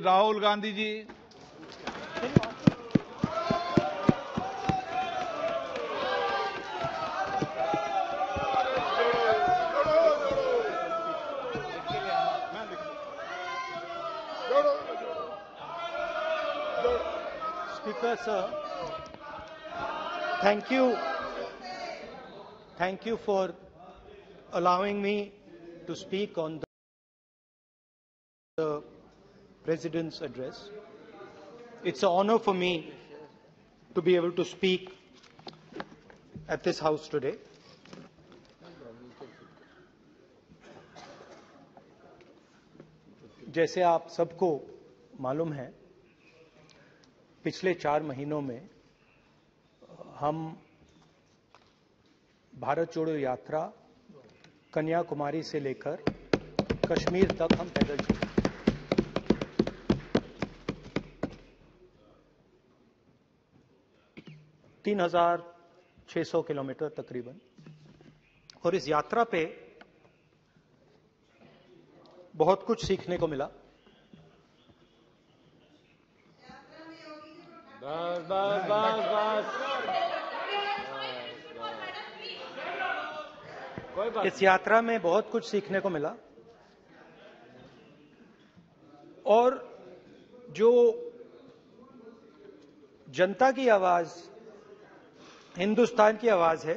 Rahul Gandhi ji. Speaker sir, thank you for allowing me to speak on the President's address. It's an honor for me to be able to speak at this House today. जैसे आप सबको मालूम है, पिछले 4 महीनों में हम भारत जोड़ो यात्रा कन्याकुमारी से लेकर कश्मीर तक हम पैदल चले। 3,600 किलोमीटर तकरीबन। और इस यात्रा पे बहुत कुछ सीखने को मिला। इस यात्रा में बहुत कुछ सीखने को मिला और जो जनता की आवाज, हिंदुस्तान की आवाज है,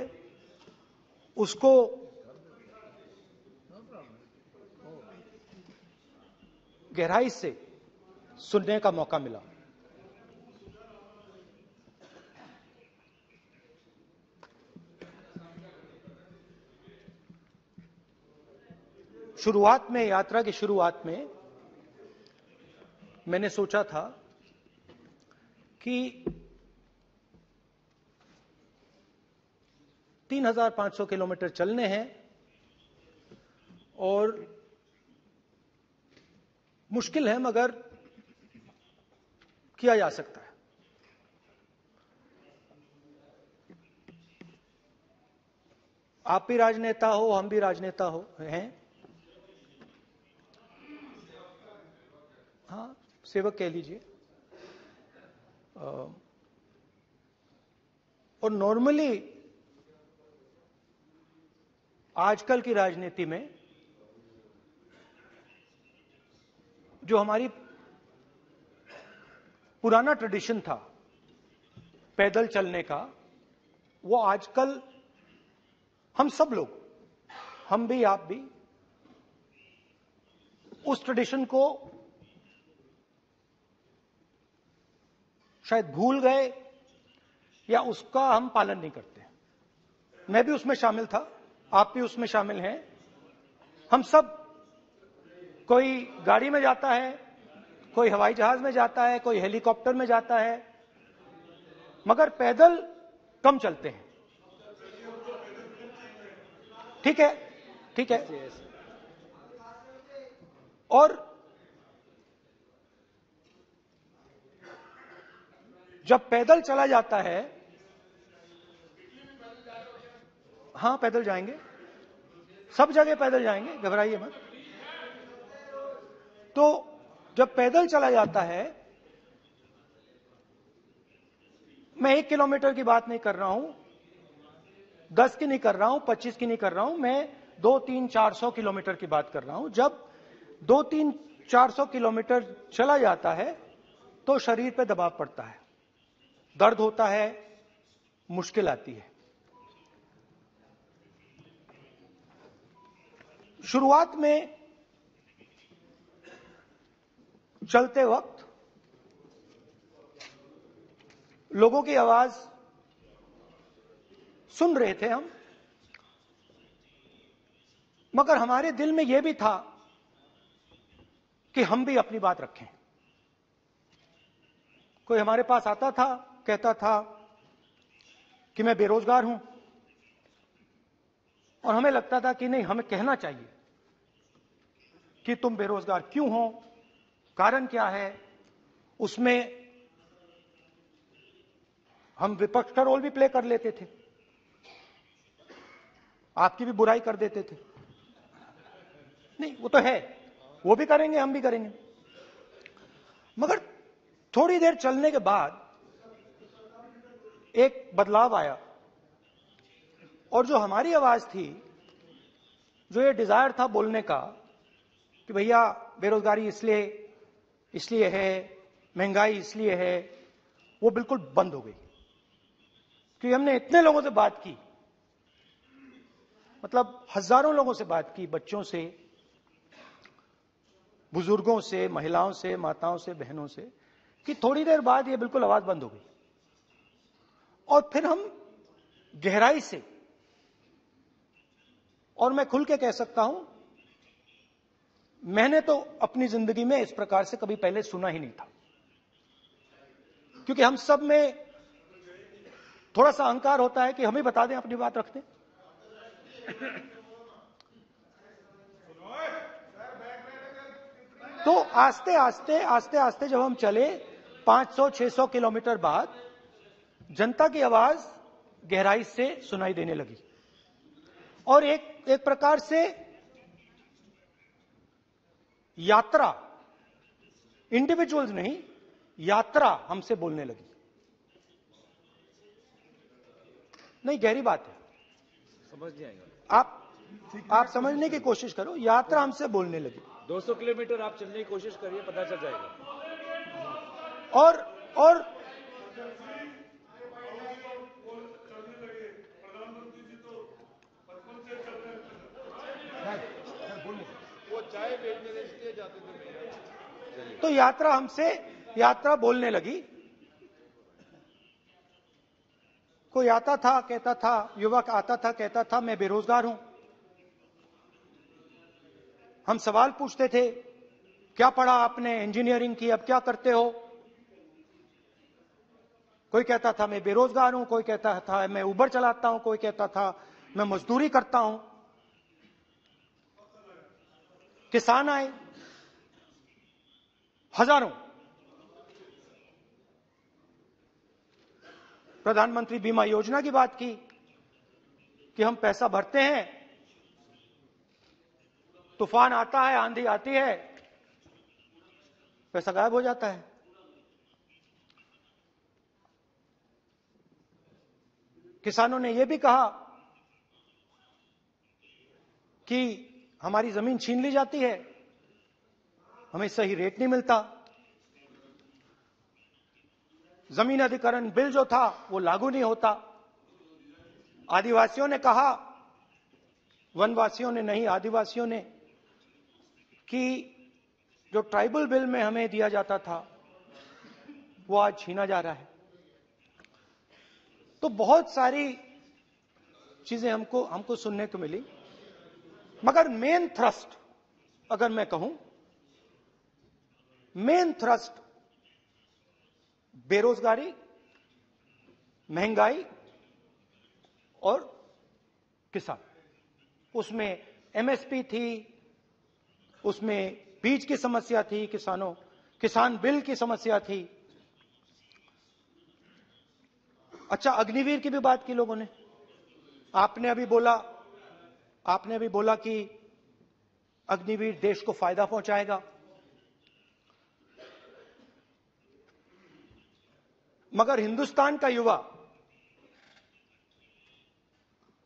उसको गहराई से सुनने का मौका मिला। शुरुआत में, यात्रा की शुरुआत में मैंने सोचा था कि 3,500 किलोमीटर चलने हैं और मुश्किल है मगर किया जा सकता है। आप भी राजनेता हो, हम भी राजनेता हैं। हाँ, सेवक कह लीजिए। और नॉर्मली आजकल की राजनीति में जो हमारी पुराना ट्रेडिशन था पैदल चलने का, वो आजकल हम सब लोग, हम भी आप भी, उस ट्रेडिशन को शायद भूल गए या उसका हम पालन नहीं करते। मैं भी उसमें शामिल था, आप भी उसमें शामिल हैं। हम सब, कोई गाड़ी में जाता है, कोई हवाई जहाज में जाता है, कोई हेलीकॉप्टर में जाता है, मगर पैदल कम चलते हैं। ठीक है, ठीक है। और जब पैदल चला जाता है, हाँ पैदल जाएंगे, सब जगह पैदल जाएंगे, घबराइए मत। तो जब पैदल चला जाता है, मैं 1 किलोमीटर की बात नहीं कर रहा हूं, 10 की नहीं कर रहा हूं, 25 की नहीं कर रहा हूं, मैं 200-300-400 किलोमीटर की बात कर रहा हूं। जब 200-300-400 किलोमीटर चला जाता है तो शरीर पे दबाव पड़ता है, दर्द होता है, मुश्किल आती है। शुरुआत में चलते वक्त लोगों की आवाज सुन रहे थे हम, मगर हमारे दिल में यह भी था कि हम भी अपनी बात रखें। कोई हमारे पास आता था, कहता था कि मैं बेरोजगार हूं, और हमें लगता था कि नहीं, हमें कहना चाहिए कि तुम बेरोजगार क्यों हो, कारण क्या है। उसमें हम विपक्ष का रोल भी प्ले कर लेते थे, आपकी भी बुराई कर देते थे। नहीं, वो तो है, वो भी करेंगे, हम भी करेंगे। मगर थोड़ी देर चलने के बाद एक बदलाव आया और जो हमारी आवाज थी, जो ये डिजायर था बोलने का कि भैया बेरोजगारी इसलिए है, महंगाई इसलिए है, वो बिल्कुल बंद हो गई। क्योंकि हमने इतने लोगों से बात की, मतलब हजारों लोगों से बात की, बच्चों से, बुजुर्गों से, महिलाओं से, माताओं से, बहनों से, कि थोड़ी देर बाद ये बिल्कुल आवाज बंद हो गई। और फिर हम गहराई से, और मैं खुल के कह सकता हूं, मैंने तो अपनी जिंदगी में इस प्रकार से कभी पहले सुना ही नहीं था। क्योंकि हम सब में थोड़ा सा अहंकार होता है कि हम ही बता दें, अपनी बात रख दें। तो आस्ते आस्ते जब हम चले 500-600 किलोमीटर बाद, जनता की आवाज गहराई से सुनाई देने लगी और एक प्रकार से यात्रा, इंडिविजुअल्स नहीं, यात्रा हमसे बोलने लगी। नहीं, गहरी बात है, समझ नहीं आएगा। आप समझने की कोशिश करो। यात्रा हमसे बोलने लगी। 200 किलोमीटर आप चलने की कोशिश करिए, पता चल जाएगा। और वो चाय बेचने के लिए जाते थे। तो यात्रा बोलने लगी। कोई आता था, कहता था, युवक आता था, कहता था मैं बेरोजगार हूं। हम सवाल पूछते थे, क्या पढ़ा आपने? इंजीनियरिंग की, अब क्या करते हो? कोई कहता था मैं बेरोजगार हूं, कोई कहता था मैं उबर चलाता हूं, कोई कहता था मैं मजदूरी करता हूं। किसान आए हजारों। प्रधानमंत्री बीमा योजना की बात की कि हम पैसा भरते हैं, तूफान आता है, आंधी आती है, पैसा गायब हो जाता है। किसानों ने यह भी कहा कि हमारी जमीन छीन ली जाती है, हमें सही रेट नहीं मिलता। जमीन अधिग्रहण बिल जो था वो लागू नहीं होता। आदिवासियों ने कहा, वनवासियों ने नहीं, आदिवासियों ने, कि जो ट्राइबल बिल में हमें दिया जाता था वो आज छीना जा रहा है। तो बहुत सारी चीजें हमको सुनने को मिली। मगर मेन थ्रस्ट, अगर मैं कहूं, मेन थ्रस्ट बेरोजगारी, महंगाई और किसान। उसमें एमएसपी थी, उसमें बीज की समस्या थी, किसान बिल की समस्या थी। अच्छा, अग्निवीर की भी बात की लोगों ने। आपने अभी बोला कि अग्निवीर देश को फायदा पहुंचाएगा। मगर हिंदुस्तान का युवा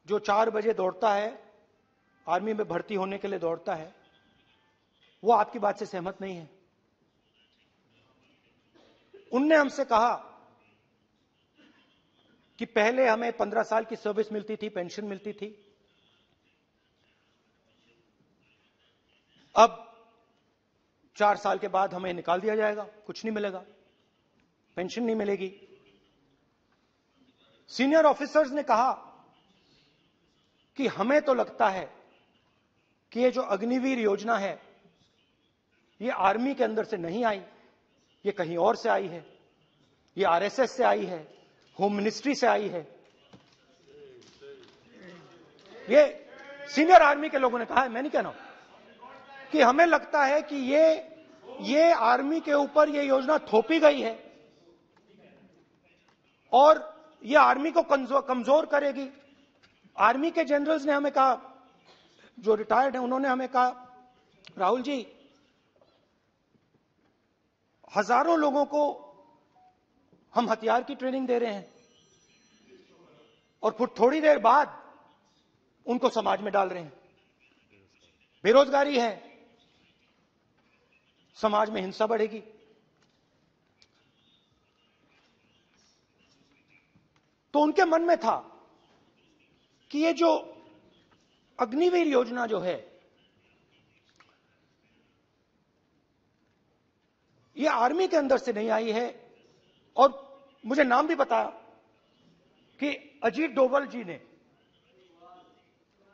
जो 4 बजे दौड़ता है, आर्मी में भर्ती होने के लिए दौड़ता है, वो आपकी बात से सहमत नहीं है। उनने हमसे कहा कि पहले हमें 15 साल की सर्विस मिलती थी, पेंशन मिलती थी, अब 4 साल के बाद हमें निकाल दिया जाएगा, कुछ नहीं मिलेगा, पेंशन नहीं मिलेगी। सीनियर ऑफिसर्स ने कहा कि हमें तो लगता है कि ये जो अग्निवीर योजना है ये आर्मी के अंदर से नहीं आई, ये कहीं और से आई है, ये आरएसएस से आई है, होम मिनिस्ट्री से आई है। ये सीनियर आर्मी के लोगों ने कहा है, मैं नहीं कह रहा हूं, कि हमें लगता है कि ये आर्मी के ऊपर ये योजना थोपी गई है और ये आर्मी को कमजोर करेगी। आर्मी के जनरल्स ने हमें कहा, जो रिटायर्ड हैं, उन्होंने हमें कहा, राहुल जी, हजारों लोगों को हम हथियार की ट्रेनिंग दे रहे हैं और फिर थोड़ी देर बाद उनको समाज में डाल रहे हैं। बेरोजगारी है, समाज में हिंसा बढ़ेगी। तो उनके मन में था कि ये जो अग्निवीर योजना जो है, ये आर्मी के अंदर से नहीं आई है। और मुझे नाम भी पता कि अजीत डोभाल जी ने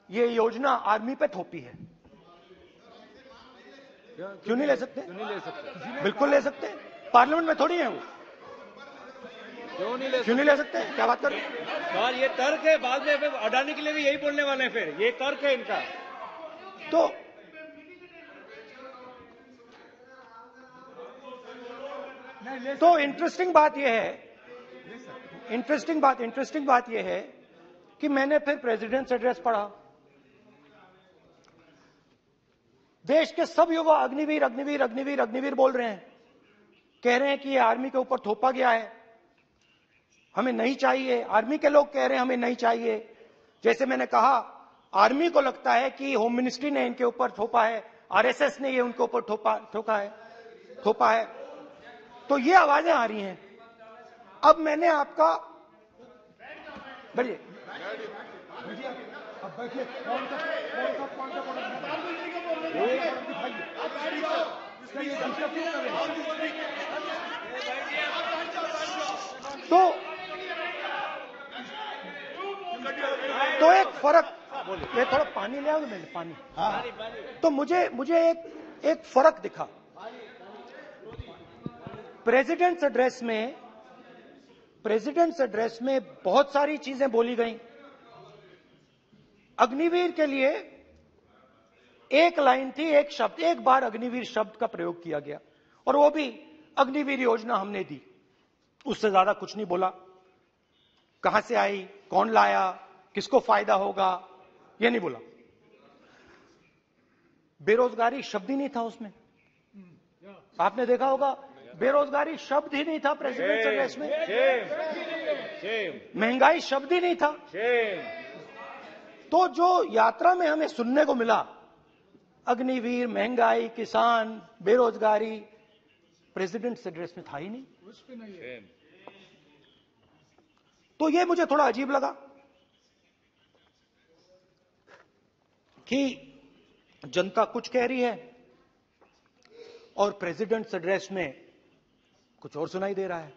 ये योजना आर्मी पे थोपी है। क्यों नहीं ले सकते? क्यों नहीं ले सकते? बिल्कुल ले सकते हैं, पार्लियामेंट में थोड़ी है वो। क्यों नहीं ले क्यों नहीं ले सकते? क्या बात कर रहे हैं? सर ये तर्क है, बाद में फिर अडानी के लिए भी यही बोलने वाले हैं, फिर ये तर्क है इनका। तो इंटरेस्टिंग बात यह है, इंटरेस्टिंग बात यह है कि मैंने फिर प्रेसिडेंट्स एड्रेस पढ़ा। देश के सब युवा अग्निवीर अग्निवीर अग्निवीर अग्निवीर बोल रहे हैं, कह रहे हैं कि ये आर्मी के ऊपर थोपा गया है, हमें नहीं चाहिए। आर्मी के लोग कह रहे हैं हमें नहीं चाहिए। जैसे मैंने कहा, आर्मी को लगता है कि होम मिनिस्ट्री ने इनके ऊपर थोपा है, आरएसएस ने ये उनके ऊपर थोपा है। तो ये आवाजें आ रही हैं। अब मैंने आपका बैठिए, तो एक फर्क, ये थोड़ा पानी ले आओगे? मैंने पानी, तो मुझे एक फर्क दिखा। प्रेसिडेंट्स एड्रेस में बहुत सारी चीजें बोली गई। अग्निवीर के लिए एक लाइन थी, एक शब्द, एक बार अग्निवीर शब्द का प्रयोग किया गया, और वो भी अग्निवीर योजना हमने दी, उससे ज्यादा कुछ नहीं बोला। कहां से आई, कौन लाया, किसको फायदा होगा, ये नहीं बोला। बेरोजगारी शब्द ही नहीं था उसमें। आपने देखा होगा, बेरोजगारी शब्द ही नहीं था प्रेसिडेंट एड्रेस में। महंगाई शब्द ही नहीं था। तो जो यात्रा में हमें सुनने को मिला, अग्निवीर, महंगाई, किसान, बेरोजगारी, प्रेसिडेंट एड्रेस में था ही नहीं। तो ये मुझे थोड़ा अजीब लगा कि जनता कुछ कह रही है और प्रेसिडेंट एड्रेस में कुछ और सुनाई दे रहा है।